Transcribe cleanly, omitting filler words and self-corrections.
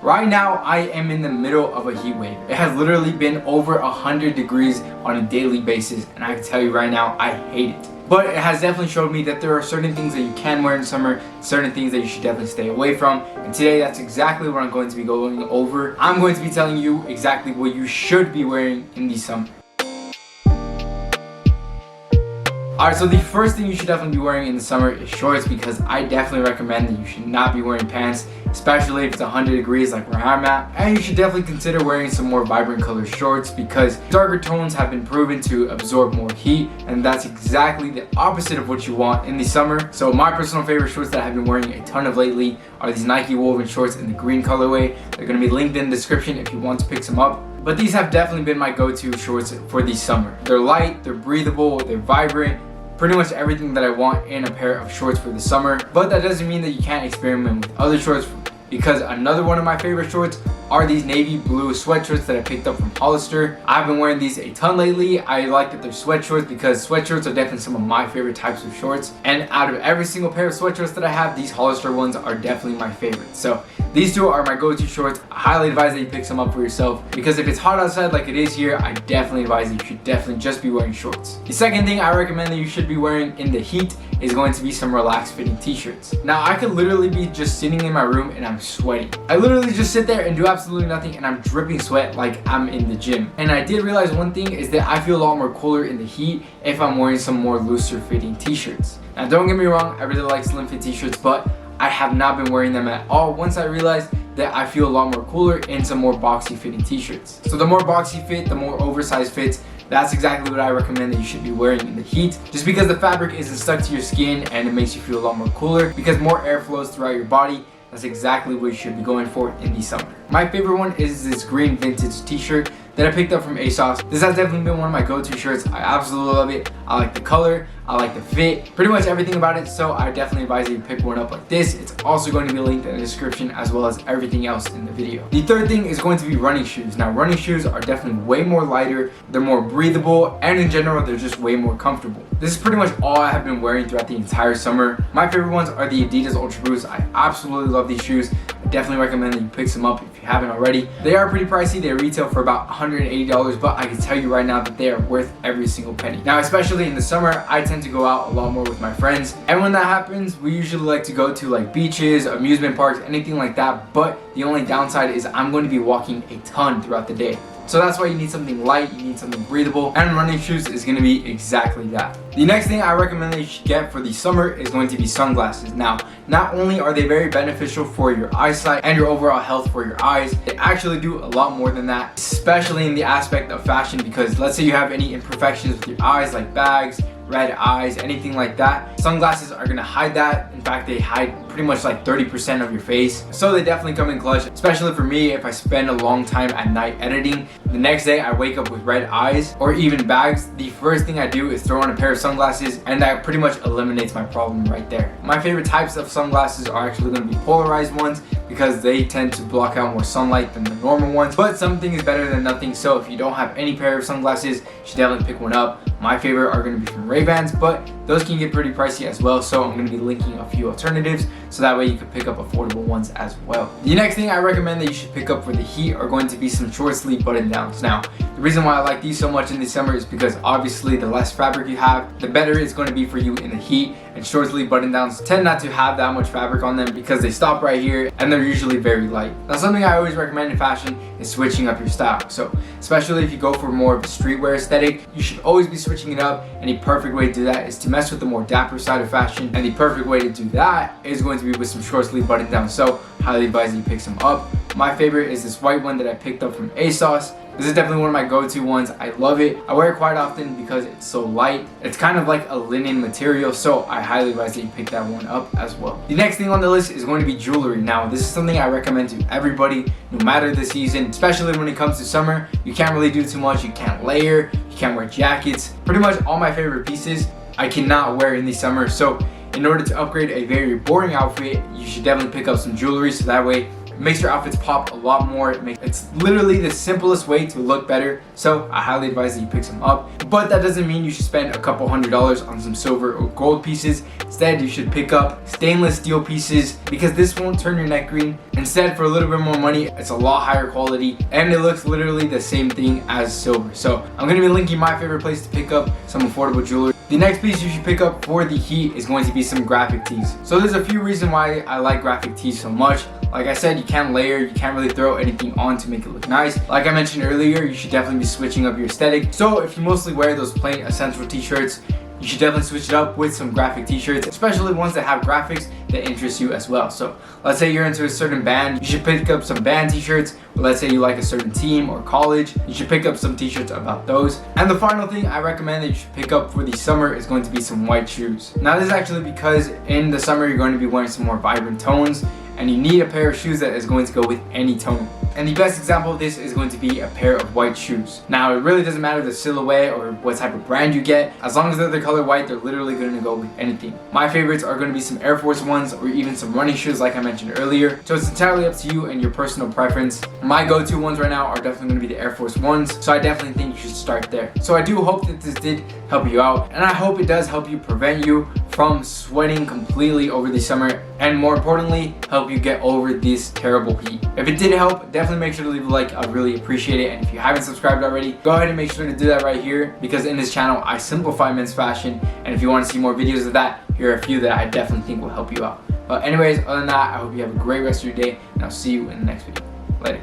Right now, I am in the middle of a heat wave. It has literally been over 100 degrees on a daily basis, and I can tell you right now, I hate it. But it has definitely showed me that there are certain things that you can wear in summer, certain things that you should definitely stay away from. And today, that's exactly what I'm going to be going over. I'm going to be telling you exactly what you should be wearing in the summer. Alright, so the first thing you should definitely be wearing in the summer is shorts, because I definitely recommend that you should not be wearing pants, especially if it's 100 degrees like where I'm at. And you should definitely consider wearing some more vibrant color shorts, because darker tones have been proven to absorb more heat, and that's exactly the opposite of what you want in the summer. So my personal favorite shorts that I've been wearing a ton of lately are these Nike woven shorts in the green colorway. They're going to be linked in the description if you want to pick some up. But these have definitely been my go-to shorts for the summer. They're light, they're breathable, they're vibrant, pretty much everything that I want in a pair of shorts for the summer. But that doesn't mean that you can't experiment with other shorts, because another one of my favorite shorts are these navy blue sweatshirts that I picked up from Hollister. I've been wearing these a ton lately. I like that they're sweatshorts, because sweatshirts are definitely some of my favorite types of shorts. And out of every single pair of sweatshirts that I have, these Hollister ones are definitely my favorite. So these two are my go-to shorts. I highly advise that you pick some up for yourself, because if it's hot outside like it is here, I definitely advise that you should definitely just be wearing shorts. The second thing I recommend that you should be wearing in the heat is going to be some relaxed fitting t-shirts. Now, I could literally be just sitting in my room and I'm sweating. I literally just sit there and do absolutely nothing, and I'm dripping sweat like I'm in the gym. And I did realize one thing is that I feel a lot more cooler in the heat if I'm wearing some more looser fitting t-shirts. Now, don't get me wrong, I really like slim fit t-shirts, but I have not been wearing them at all once I realized that I feel a lot more cooler in some more boxy fitting t-shirts. So the more boxy fit, the more oversized fits, that's exactly what I recommend that you should be wearing in the heat, just because the fabric isn't stuck to your skin and it makes you feel a lot more cooler, because more air flows throughout your body. That's exactly what you should be going for in the summer. My favorite one is this green vintage t-shirt that I picked up from ASOS. This has definitely been one of my go-to shirts. I absolutely love it. I like the color, I like the fit, pretty much everything about it. So I definitely advise that you pick one up like this. It's also going to be linked in the description, as well as everything else in the video. The third thing is going to be running shoes. Now, running shoes are definitely way more lighter, they're more breathable, and in general, they're just way more comfortable. This is pretty much all I have been wearing throughout the entire summer. My favorite ones are the Adidas Ultra Boost. I absolutely love these shoes. I definitely recommend that you pick some up if you haven't already. They are pretty pricey. They retail for about $180, but I can tell you right now that they are worth every single penny. Now, especially in the summer, I tend to go out a lot more with my friends, and when that happens, we usually like to go to like beaches, amusement parks, anything like that. But the only downside is I'm going to be walking a ton throughout the day. So that's why you need something light, you need something breathable, and running shoes is going to be exactly that. The next thing I recommend that you should get for the summer is going to be sunglasses. Now, not only are they very beneficial for your eyesight and your overall health for your eyes, they actually do a lot more than that, especially in the aspect of fashion, because let's say you have any imperfections with your eyes, like bags, red eyes, anything like that. Sunglasses are gonna hide that. In fact, they hide pretty much like 30% of your face. So they definitely come in clutch, especially for me if I spend a long time at night editing. The next day I wake up with red eyes or even bags. The first thing I do is throw on a pair of sunglasses, and that pretty much eliminates my problem right there. My favorite types of sunglasses are actually gonna be polarized ones, because they tend to block out more sunlight than the normal ones. But something is better than nothing, so if you don't have any pair of sunglasses, you should definitely pick one up. My favorite are going to be from Ray-Bans, but those can get pretty pricey as well, so I'm going to be linking a few alternatives, so that way you can pick up affordable ones as well. The next thing I recommend that you should pick up for the heat are going to be some short sleeve button downs. Now, the reason why I like these so much in the summer is because obviously the less fabric you have, the better it's going to be for you in the heat. And short sleeve button downs tend not to have that much fabric on them, because they stop right here and they're usually very light. Now, something I always recommend in fashion is switching up your style. So especially if you go for more of a streetwear aesthetic, you should always be switching it up, and a perfect way to do that is to mess with the more dapper side of fashion, and the perfect way to do that is going to be with some short sleeve button downs. So highly advise that you pick some up. My favorite is this white one that I picked up from ASOS. This is definitely one of my go-to ones. I love it. I wear it quite often because it's so light. It's kind of like a linen material, so I highly advise that you pick that one up as well. The next thing on the list is going to be jewelry. Now, this is something I recommend to everybody, no matter the season, especially when it comes to summer. You can't really do too much. You can't layer, you can't wear jackets. Pretty much all my favorite pieces I cannot wear in the summer, so in order to upgrade a very boring outfit, you should definitely pick up some jewelry, so that way It makes your outfits pop a lot more. It's literally the simplest way to look better. So I highly advise that you pick some up. But that doesn't mean you should spend a couple $100s on some silver or gold pieces. Instead, you should pick up stainless steel pieces because this won't turn your neck green. Instead, for a little bit more money, it's a lot higher quality and it looks literally the same thing as silver. So I'm going to be linking my favorite place to pick up some affordable jewelry. The next piece you should pick up for the heat is going to be some graphic tees. So there's a few reasons why I like graphic tees so much. Like I said, you can't layer, you can't really throw anything on to make it look nice. Like I mentioned earlier, you should definitely be switching up your aesthetic. So if you mostly wear those plain essential t-shirts, you should definitely switch it up with some graphic t-shirts, especially ones that have graphics that interest you as well. So let's say you're into a certain band, you should pick up some band t-shirts. Or let's say you like a certain team or college, you should pick up some t-shirts about those. And the final thing I recommend that you should pick up for the summer is going to be some white shoes. Now this is actually because in the summer you're going to be wearing some more vibrant tones and you need a pair of shoes that is going to go with any tone. And the best example of this is going to be a pair of white shoes. Now it really doesn't matter the silhouette or what type of brand you get. As long as they're the color white, they're literally going to go with anything. My favorites are going to be some Air Force Ones or even some running shoes like I mentioned earlier. So it's entirely up to you and your personal preference. My go-to ones right now are definitely going to be the Air Force Ones. So I definitely think you should start there. So I do hope that this did help you out. And I hope it does help you prevent you from sweating completely over the summer. And more importantly, help you get over this terrible heat. If it did help, definitely make sure to leave a like. I'd really appreciate it. And if you haven't subscribed already, go ahead and make sure to do that right here, because in this channel I simplify men's fashion, and if you want to see more videos of that, here are a few that I definitely think will help you out. But anyways, other than that, I hope you have a great rest of your day, and I'll see you in the next video. Later.